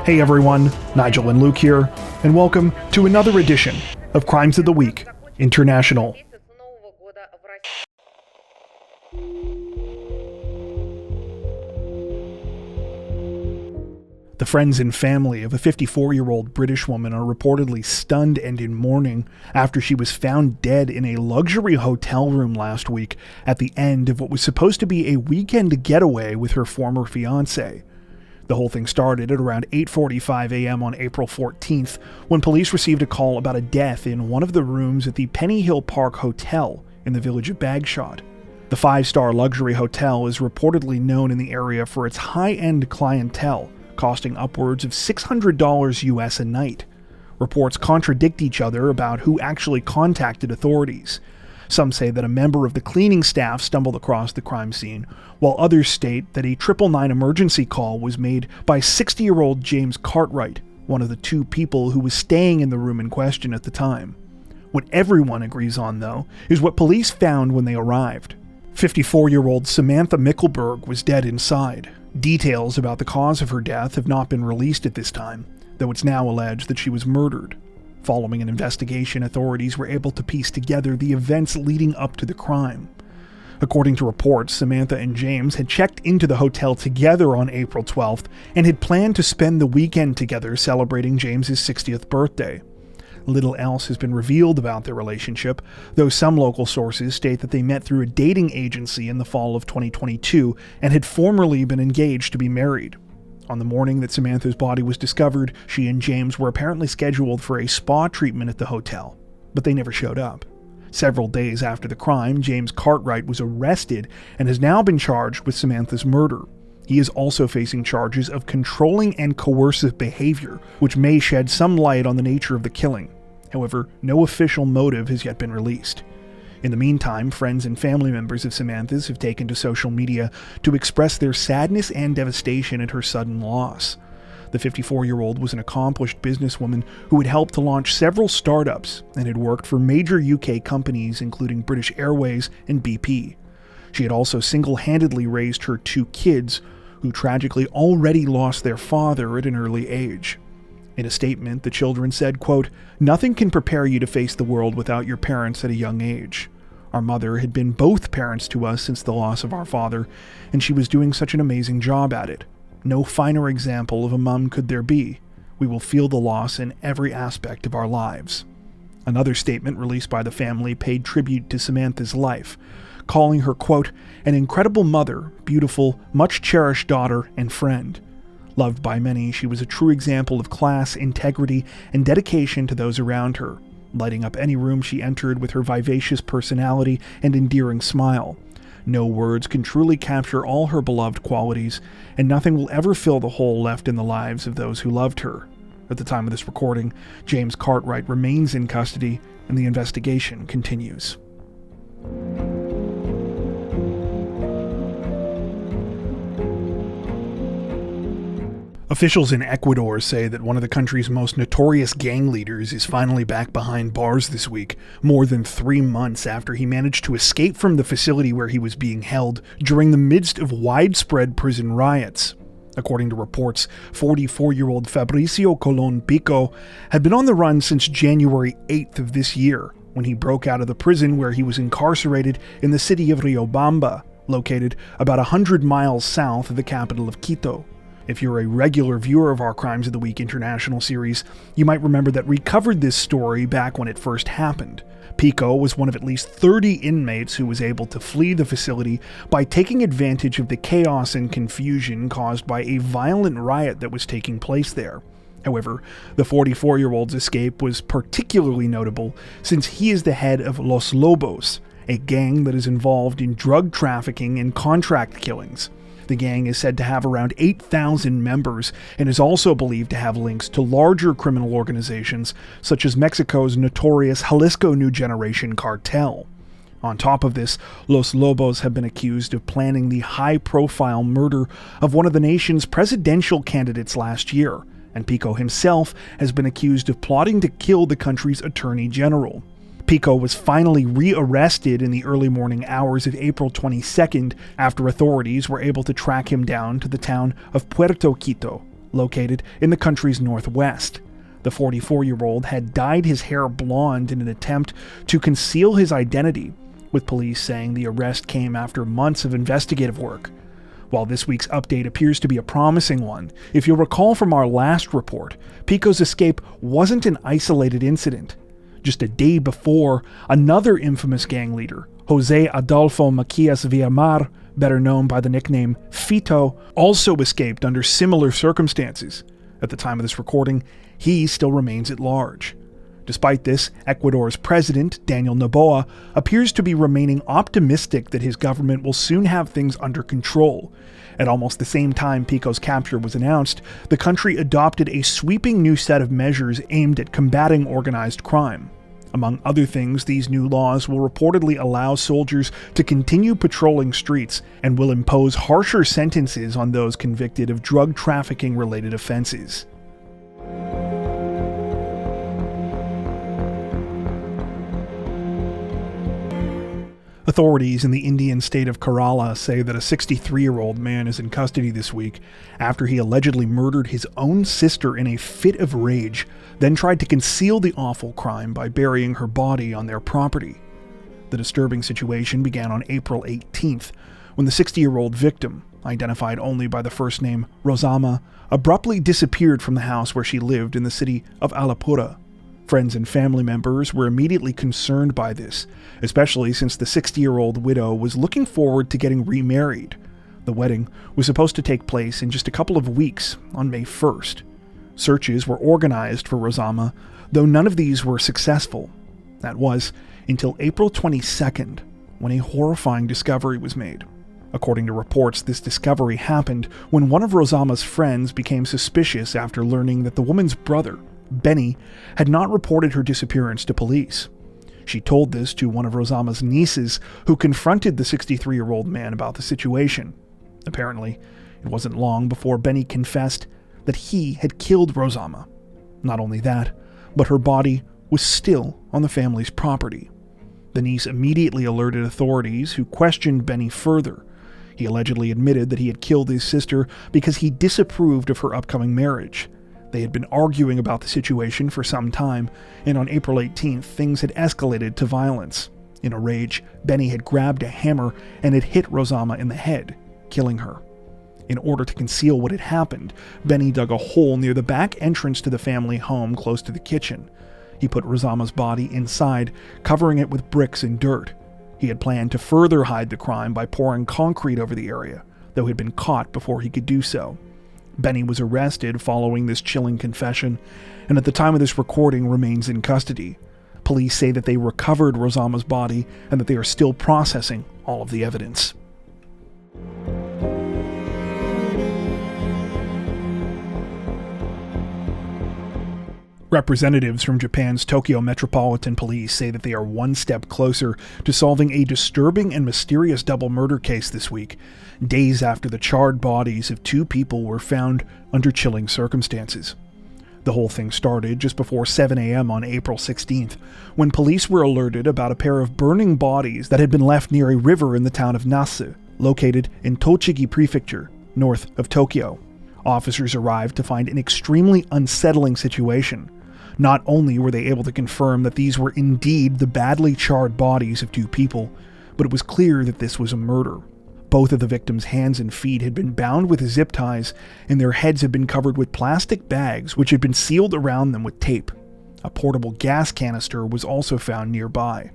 Hey everyone, Nigel and Luke here, and welcome to another edition of Crimes of the Week International. The friends and family of a 54-year-old British woman are reportedly stunned and in mourning after she was found dead in a luxury hotel room last week at the end of what was supposed to be a weekend getaway with her former fiancé. The whole thing started at around 8:45 a.m. on April 14th when police received a call about a death in one of the rooms at the Penny Hill Park Hotel in the village of Bagshot. The 5-star luxury hotel is reportedly known in the area for its high-end clientele, costing upwards of $600 US a night. Reports contradict each other about who actually contacted authorities. Some say that a member of the cleaning staff stumbled across the crime scene, while others state that a 999 emergency call was made by 60-year-old James Cartwright, one of the two people who was staying in the room in question at the time. What everyone agrees on, though, is what police found when they arrived. 54-year-old Samantha Mellberg was dead inside. Details about the cause of her death have not been released at this time, though it's now alleged that she was murdered. Following an investigation, authorities were able to piece together the events leading up to the crime. According to reports, Samantha and James had checked into the hotel together on April 12th and had planned to spend the weekend together celebrating James's 60th birthday. Little else has been revealed about their relationship, though some local sources state that they met through a dating agency in the fall of 2022 and had formerly been engaged to be married. On the morning that Samantha's body was discovered, she and James were apparently scheduled for a spa treatment at the hotel, but they never showed up. Several days after the crime, James Cartwright was arrested and has now been charged with Samantha's murder. He is also facing charges of controlling and coercive behavior, which may shed some light on the nature of the killing. However, no official motive has yet been released. In the meantime, friends and family members of Samantha's have taken to social media to express their sadness and devastation at her sudden loss. The 54-year-old was an accomplished businesswoman who had helped to launch several startups and had worked for major UK companies including British Airways and BP. She had also single-handedly raised her 2 kids, who tragically already lost their father at an early age. In a statement, the children said, quote, "Nothing can prepare you to face the world without your parents at a young age. Our mother had been both parents to us since the loss of our father, and she was doing such an amazing job at it. No finer example of a mum could there be. We will feel the loss in every aspect of our lives." Another statement released by the family paid tribute to Samantha's life, calling her, quote, "an incredible mother, beautiful, much cherished daughter, and friend. Loved by many, she was a true example of class, integrity, and dedication to those around her, lighting up any room she entered with her vivacious personality and endearing smile. No words can truly capture all her beloved qualities, and nothing will ever fill the hole left in the lives of those who loved her." At the time of this recording, James Cartwright remains in custody, and the investigation continues. Officials in Ecuador say that one of the country's most notorious gang leaders is finally back behind bars this week, more than 3 months after he managed to escape from the facility where he was being held during the midst of widespread prison riots. According to reports, 44-year-old Fabricio Colon Pico had been on the run since January 8th of this year, when he broke out of the prison where he was incarcerated in the city of Riobamba, located about 100 miles south of the capital of Quito. If you're a regular viewer of our Crimes of the Week International series, you might remember that we covered this story back when it first happened. Pico was one of at least 30 inmates who was able to flee the facility by taking advantage of the chaos and confusion caused by a violent riot that was taking place there. However, the 44-year-old's escape was particularly notable since he is the head of Los Lobos, a gang that is involved in drug trafficking and contract killings. The gang is said to have around 8,000 members and is also believed to have links to larger criminal organizations such as Mexico's notorious Jalisco New Generation cartel. On top of this, Los Lobos have been accused of planning the high-profile murder of one of the nation's presidential candidates last year, and Pico himself has been accused of plotting to kill the country's attorney general. Pico was finally re-arrested in the early morning hours of April 22nd after authorities were able to track him down to the town of Puerto, Quito. located in the country's northwest. The 44-year-old had dyed his hair blonde in an attempt to conceal his identity, with police saying the arrest came after months of investigative work. While this week's update appears to be a promising one, if you'll recall from our last report, Pico's escape wasn't an isolated incident. Just a day before, another infamous gang leader, Jose Adolfo Macias Villamar, better known by the nickname Fito, also escaped under similar circumstances. At the time of this recording, he still remains at large. Despite this, Ecuador's president, Daniel Noboa, appears to be remaining optimistic that his government will soon have things under control. At almost the same time Pico's capture was announced, the country adopted a sweeping new set of measures aimed at combating organized crime. Among other things, these new laws will reportedly allow soldiers to continue patrolling streets and will impose harsher sentences on those convicted of drug trafficking-related offenses. Authorities in the Indian state of Kerala say that a 63-year-old man is in custody this week after he allegedly murdered his own sister in a fit of rage, then tried to conceal the awful crime by burying her body on their property. The disturbing situation began on April 18th, when the 60-year-old victim, identified only by the first name Rosama, abruptly disappeared from the house where she lived in the city of Alappuzha. Friends and family members were immediately concerned by this, especially since the 60-year-old widow was looking forward to getting remarried. The wedding was supposed to take place in just a couple of weeks on May 1st. Searches were organized for Rosama, though none of these were successful. That was until April 22nd, when a horrifying discovery was made. According to reports, this discovery happened when one of Rosama's friends became suspicious after learning that the woman's brother, Benny, had not reported her disappearance to police. She told this to one of Rosama's nieces, who confronted the 63-year-old man about the situation. Apparently, it wasn't long before Benny confessed that he had killed Rosama. Not only that, but her body was still on the family's property. The niece immediately alerted authorities, who questioned Benny further. He allegedly admitted that he had killed his sister because he disapproved of her upcoming marriage. They had been arguing about the situation for some time, and on April 18th, things had escalated to violence. In a rage, Benny had grabbed a hammer and had hit Rosama in the head, killing her. In order to conceal what had happened, Benny dug a hole near the back entrance to the family home close to the kitchen. He put Rosama's body inside, covering it with bricks and dirt. He had planned to further hide the crime by pouring concrete over the area, though he had been caught before he could do so. Benny was arrested following this chilling confession, and at the time of this recording remains in custody. Police say that they recovered Rosama's body and that they are still processing all of the evidence. Representatives from Japan's Tokyo Metropolitan Police say that they are one step closer to solving a disturbing and mysterious double murder case this week, days after the charred bodies of two people were found under chilling circumstances. The whole thing started just before 7 a.m. on April 16th, when police were alerted about a pair of burning bodies that had been left near a river in the town of Nasu, located in Tochigi Prefecture, north of Tokyo. Officers arrived to find an extremely unsettling situation. Not only were they able to confirm that these were indeed the badly charred bodies of two people, but it was clear that this was a murder. Both of the victims' hands and feet had been bound with zip ties, and their heads had been covered with plastic bags which had been sealed around them with tape. A portable gas canister was also found nearby.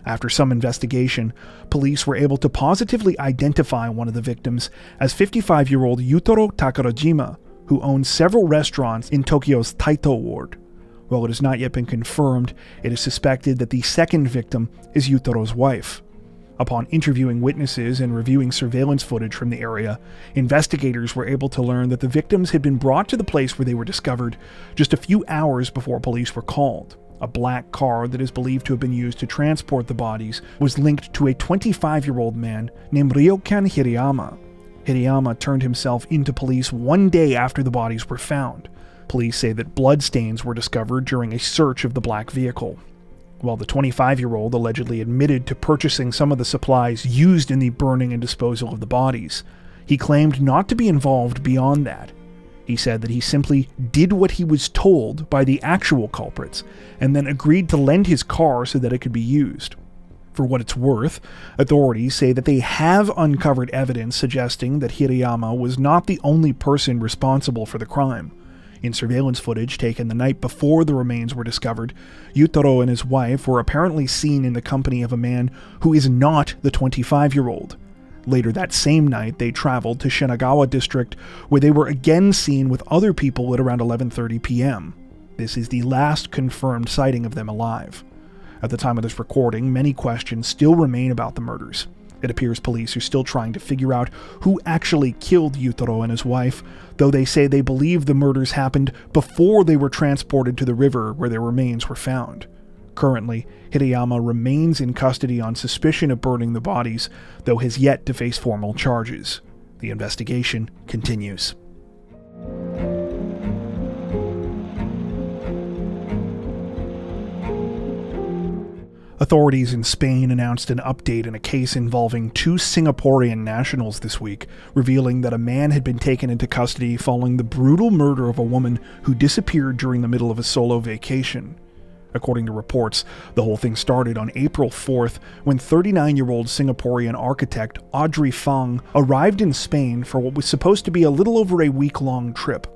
After some investigation, police were able to positively identify one of the victims as 55-year-old Yutaro Takarajima, who owns several restaurants in Tokyo's Taito ward. While it has not yet been confirmed, it is suspected that the second victim is Yutaro's wife. Upon interviewing witnesses and reviewing surveillance footage from the area, investigators were able to learn that the victims had been brought to the place where they were discovered just a few hours before police were called. A black car that is believed to have been used to transport the bodies was linked to a 25-year-old man named Ryokan Hirayama. Hirayama turned himself into police one day after the bodies were found. Police say that bloodstains were discovered during a search of the black vehicle. While the 25-year-old allegedly admitted to purchasing some of the supplies used in the burning and disposal of the bodies, he claimed not to be involved beyond that. He said that he simply did what he was told by the actual culprits, and then agreed to lend his car so that it could be used. For what it's worth, authorities say that they have uncovered evidence suggesting that Hirayama was not the only person responsible for the crime. In surveillance footage taken the night before the remains were discovered, Yutaro and his wife were apparently seen in the company of a man who is not the 25-year-old. Later that same night, they traveled to Shinagawa district, where they were again seen with other people at around 11:30 p.m. This is the last confirmed sighting of them alive. At the time of this recording, many questions still remain about the murders. It appears police are still trying to figure out who actually killed Yutaro and his wife, though they say they believe the murders happened before they were transported to the river where their remains were found. Currently, Hirayama remains in custody on suspicion of burning the bodies, though has yet to face formal charges. The investigation continues. Authorities in Spain announced an update in a case involving two Singaporean nationals this week, revealing that a man had been taken into custody following the brutal murder of a woman who disappeared during the middle of a solo vacation. According to reports, the whole thing started on April 4th when 39-year-old Singaporean architect Audrey Fang arrived in Spain for what was supposed to be a little over a week-long trip.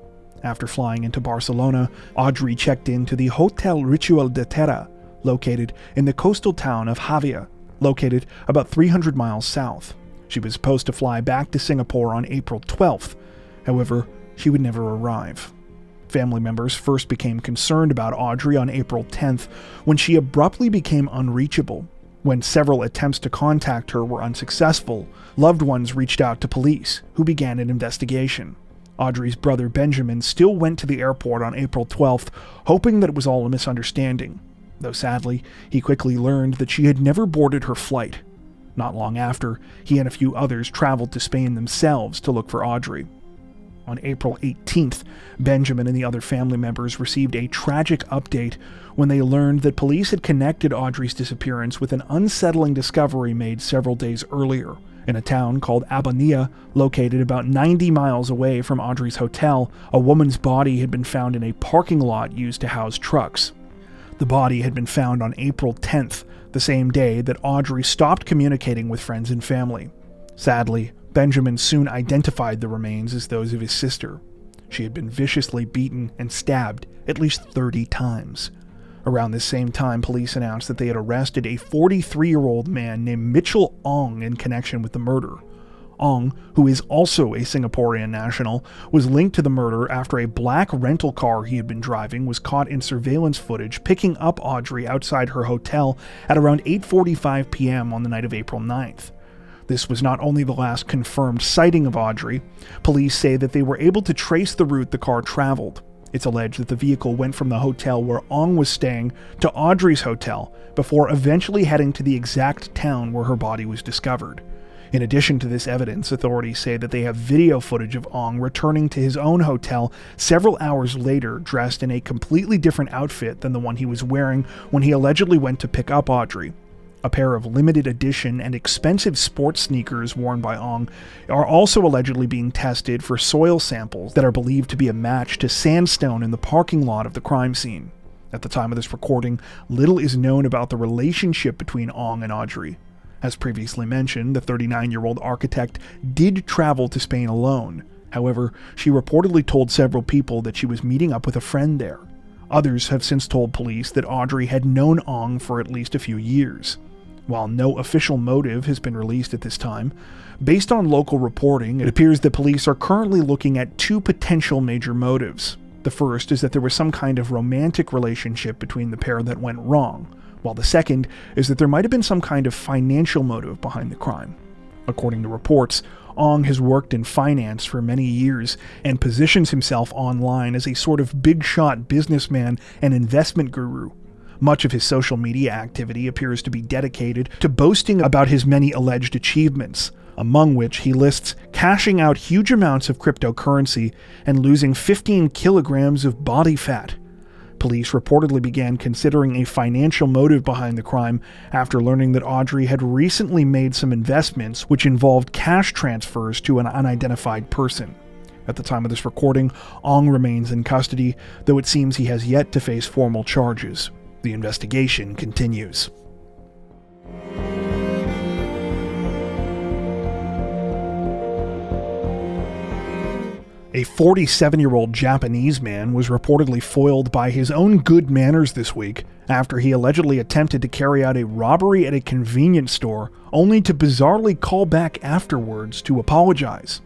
After flying into Barcelona, Audrey checked into the Hotel Ritual de Terra, located in the coastal town of Javia, located about 300 miles south. She was supposed to fly back to Singapore on April 12th. However, she would never arrive. Family members first became concerned about Audrey on April 10th when she abruptly became unreachable. When several attempts to contact her were unsuccessful, loved ones reached out to police, who began an investigation. Audrey's brother Benjamin still went to the airport on April 12th, hoping that it was all a misunderstanding, though sadly, he quickly learned that she had never boarded her flight. Not long after, he and a few others traveled to Spain themselves to look for Audrey. On April 18th, Benjamin and the other family members received a tragic update when they learned that police had connected Audrey's disappearance with an unsettling discovery made several days earlier. In a town called Abanilla, located about 90 miles away from Audrey's hotel, a woman's body had been found in a parking lot used to house trucks. The body had been found on April 10th, the same day that Audrey stopped communicating with friends and family. Sadly, Benjamin soon identified the remains as those of his sister. She had been viciously beaten and stabbed at least 30 times. Around this same time, police announced that they had arrested a 43-year-old man named Mitchell Ong in connection with the murder. Ong, who is also a Singaporean national, was linked to the murder after a black rental car he had been driving was caught in surveillance footage picking up Audrey outside her hotel at around 8:45 p.m. on the night of April 9th. This was not only the last confirmed sighting of Audrey. Police say that they were able to trace the route the car traveled. It's alleged that the vehicle went from the hotel where Ong was staying to Audrey's hotel before eventually heading to the exact town where her body was discovered. In addition to this evidence, authorities say that they have video footage of Ong returning to his own hotel several hours later, dressed in a completely different outfit than the one he was wearing when he allegedly went to pick up Audrey. A pair of limited edition and expensive sports sneakers worn by Ong are also allegedly being tested for soil samples that are believed to be a match to sandstone in the parking lot of the crime scene. At the time of this recording, little is known about the relationship between Ong and Audrey. As previously mentioned, the 39-year-old architect did travel to Spain alone. However, she reportedly told several people that she was meeting up with a friend there. Others have since told police that Audrey had known Ong for at least a few years. While no official motive has been released at this time, based on local reporting, it appears that police are currently looking at two potential major motives. The first is that there was some kind of romantic relationship between the pair that went wrong, while the second is that there might have been some kind of financial motive behind the crime. According to reports, Ong has worked in finance for many years and positions himself online as a sort of big-shot businessman and investment guru. Much of his social media activity appears to be dedicated to boasting about his many alleged achievements, among which he lists cashing out huge amounts of cryptocurrency and losing 15 kilograms of body fat. Police reportedly began considering a financial motive behind the crime after learning that Audrey had recently made some investments which involved cash transfers to an unidentified person. At the time of this recording, Ong remains in custody, though it seems he has yet to face formal charges. The investigation continues. A 47-year-old Japanese man was reportedly foiled by his own good manners this week after he allegedly attempted to carry out a robbery at a convenience store, only to bizarrely call back afterwards to apologize.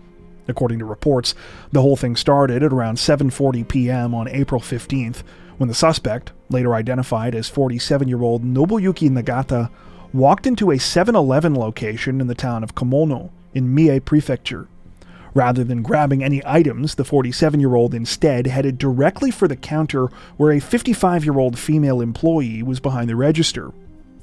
According to reports, the whole thing started at around 7:40 p.m. on April 15th, when the suspect, later identified as 47-year-old Nobuyuki Nagata, walked into a 7-Eleven location in the town of Komono in Mie Prefecture. Rather than grabbing any items, the 47-year-old instead headed directly for the counter where a 55-year-old female employee was behind the register.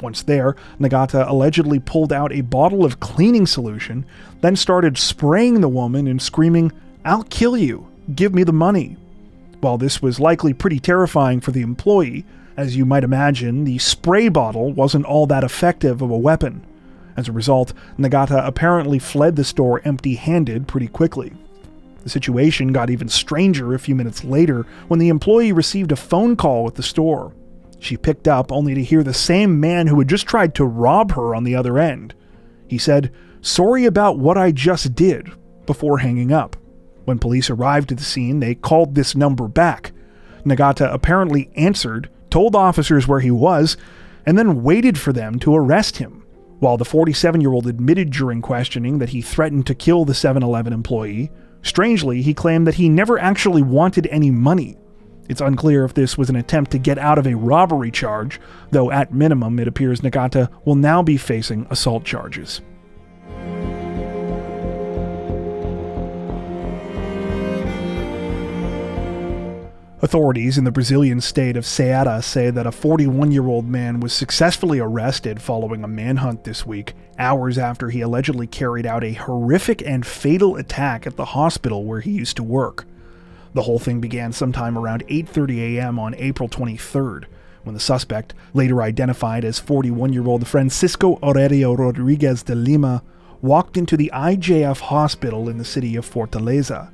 Once there, Nagata allegedly pulled out a bottle of cleaning solution, then started spraying the woman and screaming, "I'll kill you! Give me the money!" While this was likely pretty terrifying for the employee, as you might imagine, the spray bottle wasn't all that effective of a weapon. As a result, Nagata apparently fled the store empty-handed pretty quickly. The situation got even stranger a few minutes later when the employee received a phone call at the store. She picked up only to hear the same man who had just tried to rob her on the other end. He said, "Sorry about what I just did," before hanging up. When police arrived at the scene, they called this number back. Nagata apparently answered, told officers where he was, and then waited for them to arrest him. While the 47-year-old admitted during questioning that he threatened to kill the 7-Eleven employee, strangely, he claimed that he never actually wanted any money. It's unclear if this was an attempt to get out of a robbery charge, though at minimum it appears Nagata will now be facing assault charges. Authorities in the Brazilian state of Ceará say that a 41-year-old man was successfully arrested following a manhunt this week, hours after he allegedly carried out a horrific and fatal attack at the hospital where he used to work. The whole thing began sometime around 8:30 a.m. on April 23rd, when the suspect, later identified as 41-year-old Francisco Aurelio Rodriguez de Lima, walked into the IJF hospital in the city of Fortaleza.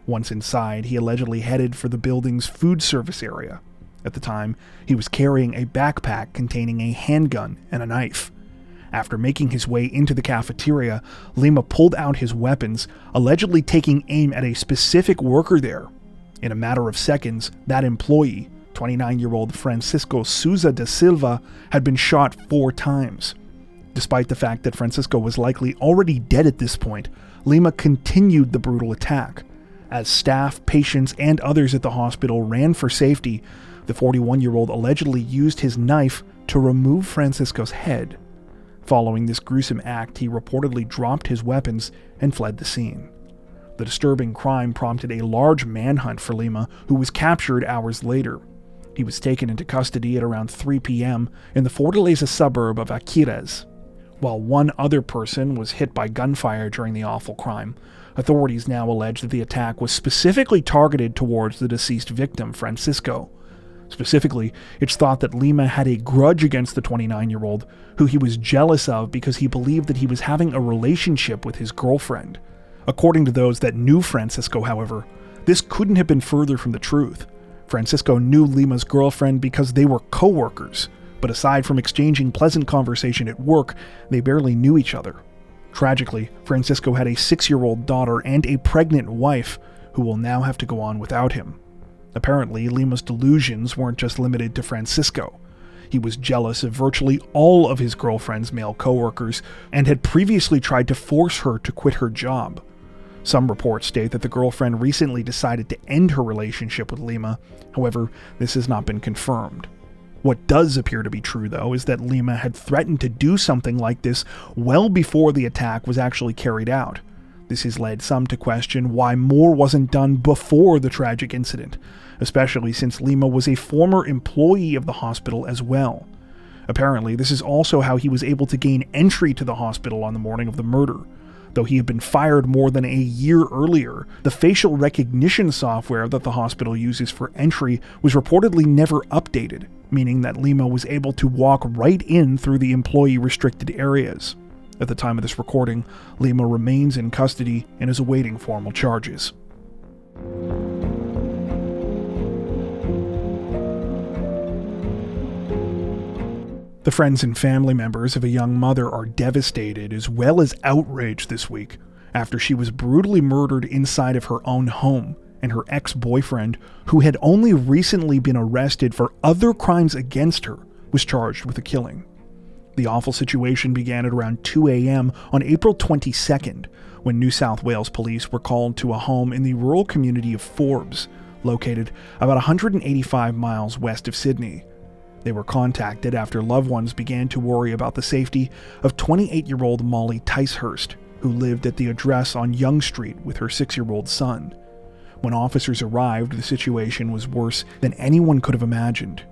Once inside, he allegedly headed for the building's food service area. At the time, he was carrying a backpack containing a handgun and a knife. After making his way into the cafeteria, Lima pulled out his weapons, allegedly taking aim at a specific worker there. In a matter of seconds, that employee, 29-year-old Francisco Souza da Silva, had been shot 4 times. Despite the fact that Francisco was likely already dead at this point, Lima continued the brutal attack. As staff, patients, and others at the hospital ran for safety, the 41-year-old allegedly used his knife to remove Francisco's head. Following this gruesome act, he reportedly dropped his weapons and fled the scene. The disturbing crime prompted a large manhunt for Lima, who was captured hours later. He was taken into custody at around 3 p.m. in the Fortaleza suburb of Aquiles. While one other person was hit by gunfire during the awful crime, authorities now allege that the attack was specifically targeted towards the deceased victim, Francisco. Specifically, it's thought that Lima had a grudge against the 29-year-old, who he was jealous of because he believed that he was having a relationship with his girlfriend. According to those that knew Francisco, however, this couldn't have been further from the truth. Francisco knew Lima's girlfriend because they were co-workers, but aside from exchanging pleasant conversation at work, they barely knew each other. Tragically, Francisco had a 6-year-old daughter and a pregnant wife who will now have to go on without him. Apparently, Lima's delusions weren't just limited to Francisco. He was jealous of virtually all of his girlfriend's male coworkers and had previously tried to force her to quit her job. Some reports state that the girlfriend recently decided to end her relationship with Lima. However, this has not been confirmed. What does appear to be true, though, is that Lima had threatened to do something like this well before the attack was actually carried out. This has led some to question why more wasn't done before the tragic incident, especially since Lima was a former employee of the hospital as well. Apparently, this is also how he was able to gain entry to the hospital on the morning of the murder. Though he had been fired more than a year earlier, the facial recognition software that the hospital uses for entry was reportedly never updated, meaning that Lima was able to walk right in through the employee-restricted areas. At the time of this recording, Lima remains in custody and is awaiting formal charges. The friends and family members of a young mother are devastated as well as outraged this week after she was brutally murdered inside of her own home, and her ex-boyfriend, who had only recently been arrested for other crimes against her, was charged with the killing. The awful situation began at around 2 a.m. on April 22nd, when New South Wales police were called to a home in the rural community of Forbes, located about 185 miles west of Sydney. They were contacted after loved ones began to worry about the safety of 28-year-old Molly Ticehurst, who lived at the address on Yonge Street with her 6-year-old son. When officers arrived, the situation was worse than anyone could have imagined.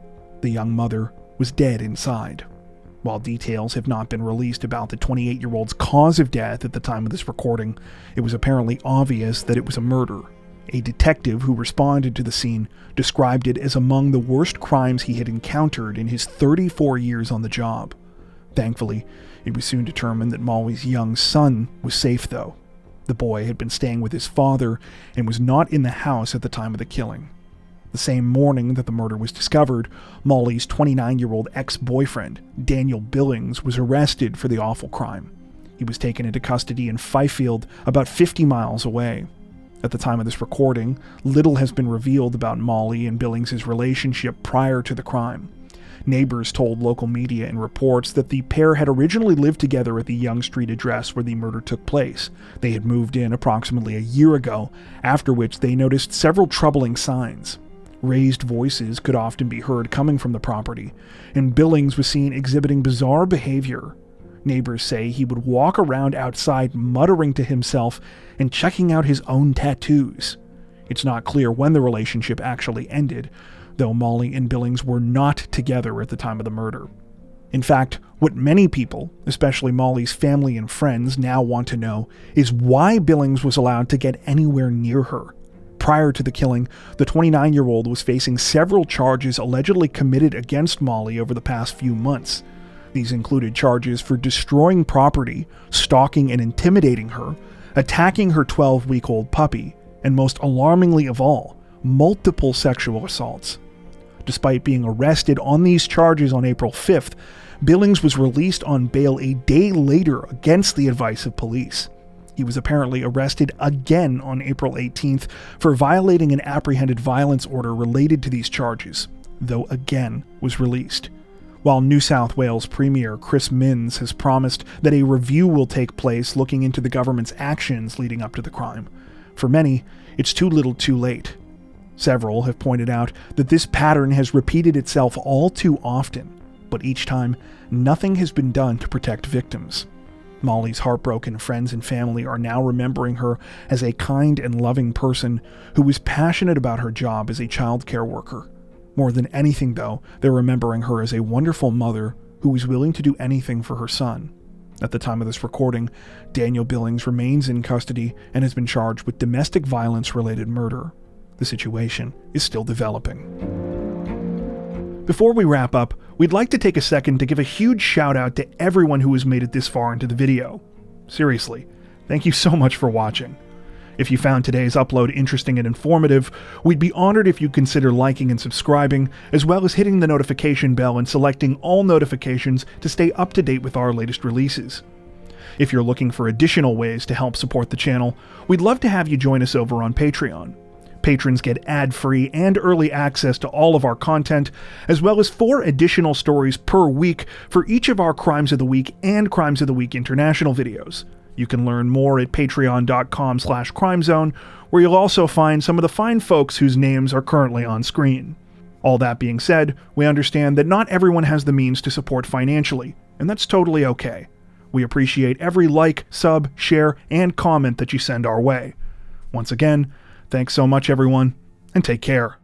The young mother was dead inside. While details have not been released about the 28-year-old's cause of death at the time of this recording, it was apparently obvious that it was a murder. A detective who responded to the scene described it as among the worst crimes he had encountered in his 34 years on the job. Thankfully, it was soon determined that Molly's young son was safe, though. The boy had been staying with his father and was not in the house at the time of the killing. The same morning that the murder was discovered, Molly's 29-year-old ex-boyfriend, Daniel Billings, was arrested for the awful crime. He was taken into custody in Fifield, about 50 miles away. At the time of this recording, little has been revealed about Molly and Billings' relationship prior to the crime. Neighbors told local media in reports that the pair had originally lived together at the Yonge Street address where the murder took place. They had moved in approximately a year ago, after which they noticed several troubling signs. Raised voices could often be heard coming from the property, and Billings was seen exhibiting bizarre behavior. Neighbors say he would walk around outside muttering to himself and checking out his own tattoos. It's not clear when the relationship actually ended, though Molly and Billings were not together at the time of the murder. In fact, what many people, especially Molly's family and friends, now want to know is why Billings was allowed to get anywhere near her. Prior to the killing, the 29-year-old was facing several charges allegedly committed against Molly over the past few months. These included charges for destroying property, stalking and intimidating her, attacking her 12-week-old puppy, and most alarmingly of all, multiple sexual assaults. Despite being arrested on these charges on April 5th, Billings was released on bail a day later against the advice of police. He was apparently arrested again on April 18th for violating an apprehended violence order related to these charges, though again was released. While New South Wales Premier Chris Minns has promised that a review will take place looking into the government's actions leading up to the crime, for many, it's too little too late. Several have pointed out that this pattern has repeated itself all too often, but each time, nothing has been done to protect victims. Molly's heartbroken friends and family are now remembering her as a kind and loving person who was passionate about her job as a child care worker. More than anything, though, they're remembering her as a wonderful mother who was willing to do anything for her son. At the time of this recording, Daniel Billings remains in custody and has been charged with domestic violence-related murder. The situation is still developing. Before we wrap up, we'd like to take a second to give a huge shout out to everyone who has made it this far into the video. Seriously, thank you so much for watching. If you found today's upload interesting and informative, we'd be honored if you'd consider liking and subscribing, as well as hitting the notification bell and selecting all notifications to stay up to date with our latest releases. If you're looking for additional ways to help support the channel, we'd love to have you join us over on Patreon. Patrons get ad-free and early access to all of our content, as well as 4 additional stories per week for each of our Crimes of the Week and Crimes of the Week International videos. You can learn more at patreon.com/crimezone, where you'll also find some of the fine folks whose names are currently on screen. All that being said, we understand that not everyone has the means to support financially, and that's totally okay. We appreciate every like, sub, share, and comment that you send our way. Once again, thanks so much everyone, and take care.